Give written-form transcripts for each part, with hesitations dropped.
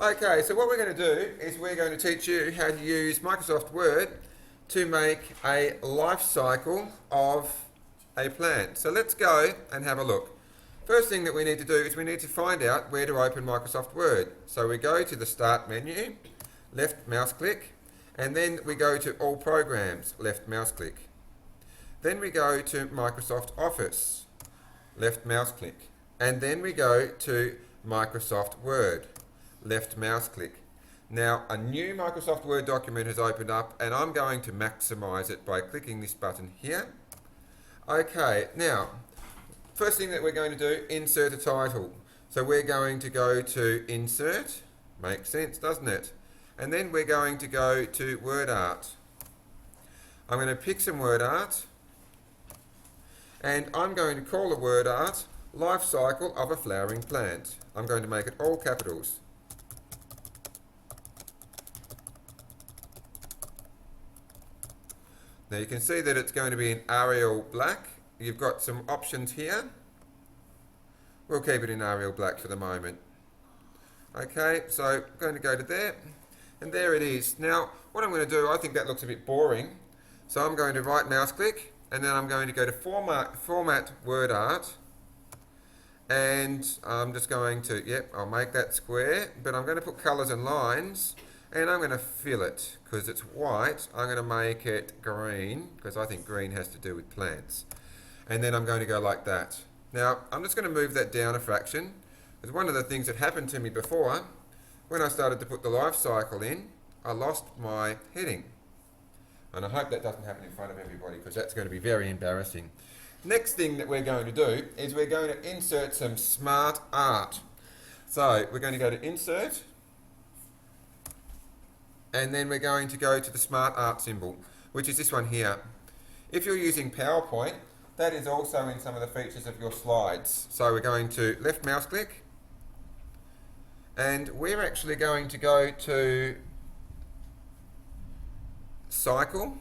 Okay, so what we're going to do is we're going to teach you how to use Microsoft Word to make a life cycle of a plant. So let's go and have a look. First thing that we need to do is we need to find out where to open Microsoft Word. So we go to the Start menu, left mouse click, and then we go to All Programs, left mouse click. Then we go to Microsoft Office, left mouse click, and then we go to Microsoft Word, left mouse click. Now a new Microsoft Word document has opened up and I'm going to maximize it by clicking this button here. Okay, now first thing that we're going to do, insert a title. So we're going to go to Insert, makes sense doesn't it? And then we're going to go to Word Art. I'm going to pick some word art and I'm going to call the word art Life Cycle of a Flowering Plant. I'm going to make it all capitals. Now you can see that it's going to be in Arial black. You've got some options here. We'll keep it in Arial black for the moment. Okay, so I'm going to go to there, and there it is. Now what I'm going to do, I think that looks a bit boring, so I'm going to right mouse click and then I'm going to go to Format Word Art, and I'm just going to, I'll make that square, but I'm going to put colours and lines. And I'm going to fill it, because it's white, I'm going to make it green, because I think green has to do with plants. And then I'm going to go like that. Now, I'm just going to move that down a fraction, because one of the things that happened to me before, when I started to put the life cycle in, I lost my heading. And I hope that doesn't happen in front of everybody, because that's going to be very embarrassing. Next thing that we're going to do is we're going to insert some smart art. So, we're going to go to Insert, and then we're going to go to the Smart Art symbol, which is this one here. If you're using PowerPoint, that is also in some of the features of your slides. So we're going to left mouse click, and we're actually going to go to Cycle,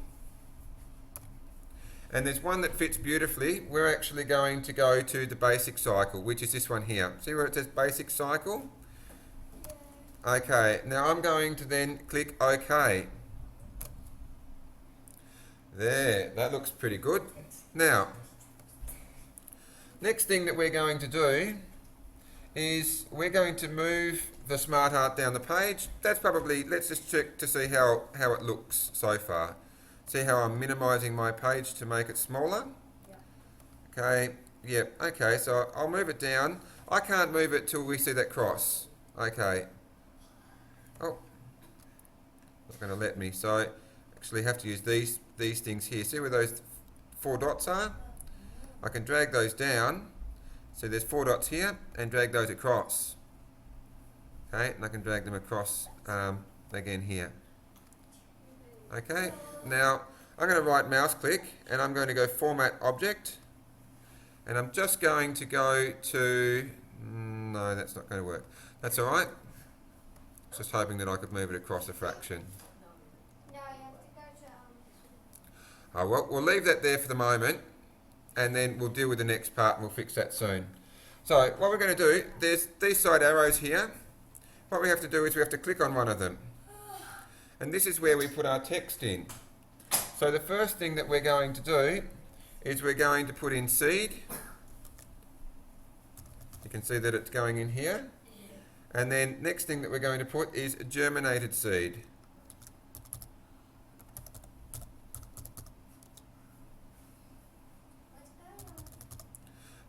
and there's one that fits beautifully. We're actually going to go to the Basic Cycle, which is this one here. See where it says Basic Cycle? Okay, now I'm going to then click OK. There, that looks pretty good. Now, next thing that we're going to do is we're going to move the Smart Art down the page. That's probably, let's just check to see how it looks so far. See how I'm minimizing my page to make it smaller? Okay, okay, so I'll move it down. I can't move it till we see that cross. Okay. Oh, not going to let me. So I actually have to use these things here. See where those 4 dots are? I can drag those down. So there's 4 dots here, and drag those across. Okay, and I can drag them across again here. Okay, now I'm going to right mouse click and I'm going to go Format Object, and I'm just going to go to, no, that's not going to work. That's alright. Just hoping that I could move it across a fraction. No, you have to go to Well, we'll leave that there for the moment, and then we'll deal with the next part and we'll fix that soon. So what we're going to do, there's these side arrows here. What we have to do is we have to click on one of them. And this is where we put our text in. So the first thing that we're going to do is we're going to put in seed. You can see that it's going in here. And then next thing that we're going to put is germinated seed.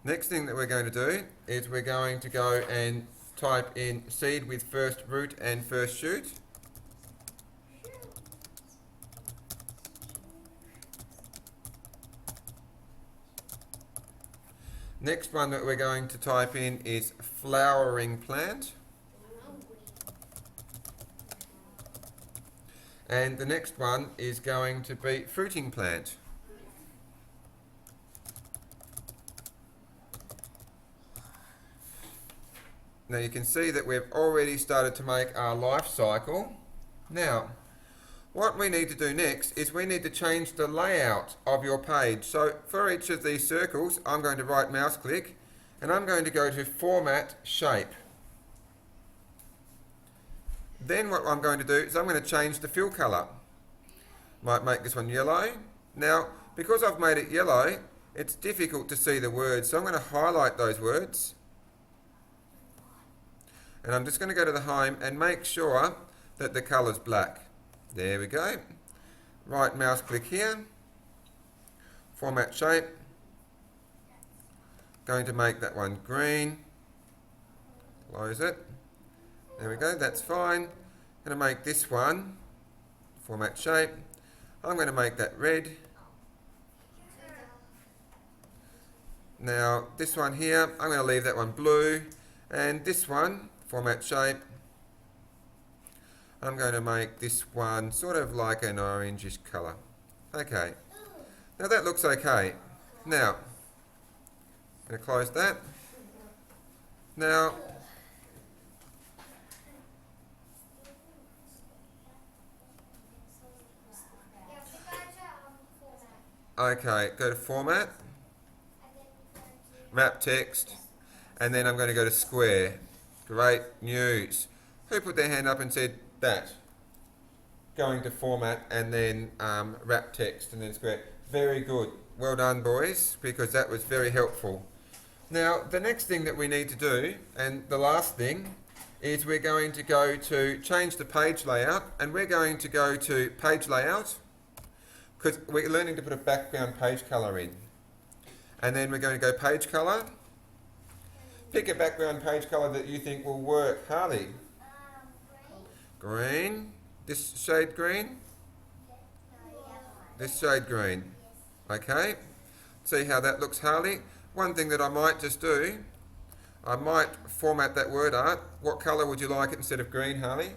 Next thing that we're going to do is we're going to go and type in seed with first root and first shoot. Next one that we're going to type in is flowering plant. And the next one is going to be fruiting plant. Now you can see that we've already started to make our life cycle. Now, what we need to do next is we need to change the layout of your page. So for each of these circles, I'm going to right mouse click and I'm going to go to Format Shape. Then what I'm going to do is I'm going to change the fill colour. Might make this one yellow. Now, because I've made it yellow, it's difficult to see the words, so I'm going to highlight those words. And I'm just going to go to the home and make sure that the colour's black. There we go. Right mouse click here. Format shape. Going to make that one green. Close it. There we go, that's fine. Going to make this one, format shape. I'm going to make that red. Now this one here, I'm going to leave that one blue. And this one, format shape. I'm going to make this one sort of like an orangish colour. Okay. Now that looks okay. Now, I'm going to close that. Now, You have to go to format. okay, go to format, And then go to wrap text, and then I'm going to go to square. Great news. Who put their hand up and said that? Going to format and then wrap text and then square. Very good. Well done, boys, because that was very helpful. Now, the next thing that we need to do, and the last thing, is we're going to go to change the page layout, and we're going to go to page layout, because we're learning to put a background page colour in. And then we're going to go page colour. Pick a background page colour that you think will work. Harley? green. Green. This shade green? No, yellow. This shade green. Okay. See how that looks, Harley? One thing that I might just do, I might format that word art. What colour would you like it instead of green, Harley?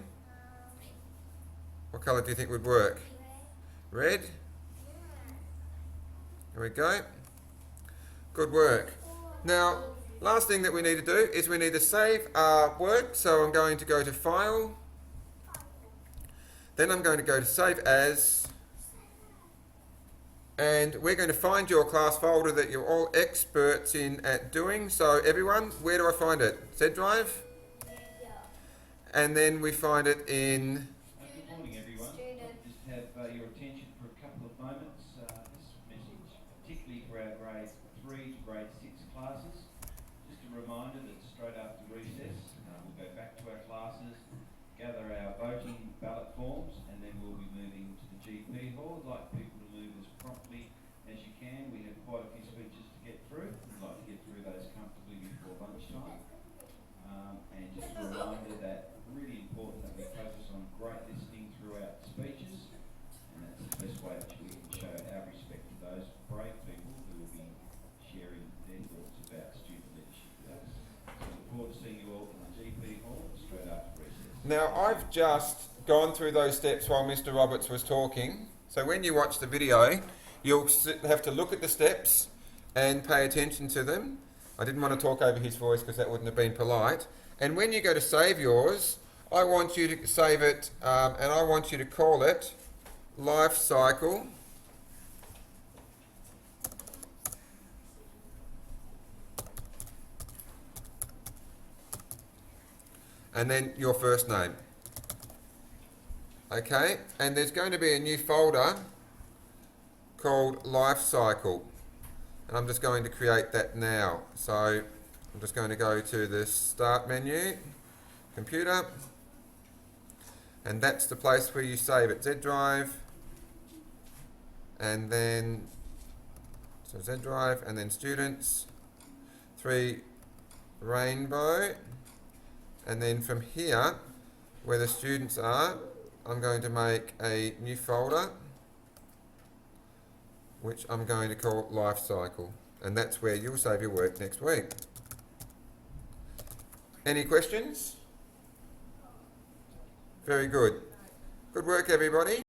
What colour do you think would work? Red? There we go. Good work. Now, last thing that we need to do is we need to save our work. So I'm going to go to File. Then I'm going to go to Save As. And we're going to find your class folder that you're all experts in at doing. So everyone, where do I find it? Z Drive? And then we find it in... Good morning, everyone. Just have your attention for a couple of moments. This message, particularly for our grade 3 to grade 6 classes. Just a reminder that straight after recess, we'll go back to our classes, gather our voting ballot forms, and then we'll be moving to the GP hall. I'd like people to move as promptly as you can. We have quite a few speeches to get through. We'd like to get through those comfortably before lunchtime. And just a reminder that really important that we focus on great listening throughout speeches, and that's the best way which we can show our respect to those brave people who will be sharing their thoughts about student leadership with us. So look forward to seeing you all in the GP hall straight after recess. Now, I've just gone through those steps while Mr. Roberts was talking. So when you watch the video, you'll have to look at the steps and pay attention to them. I didn't want to talk over his voice because that wouldn't have been polite. And when you go to save yours, I want you to save it and I want you to call it Life Cycle. And then your first name. Okay, and there's going to be a new folder called Life Cycle. And I'm just going to create that now. So I'm just going to go to the Start menu, Computer, and that's the place where you save it. Z Drive, and then, so Z Drive, and then Students, 3 Rainbow, and then from here, where the students are, I'm going to make a new folder, which I'm going to call Life Cycle, and that's where you'll save your work next week. Any questions? Very good. Good work, everybody.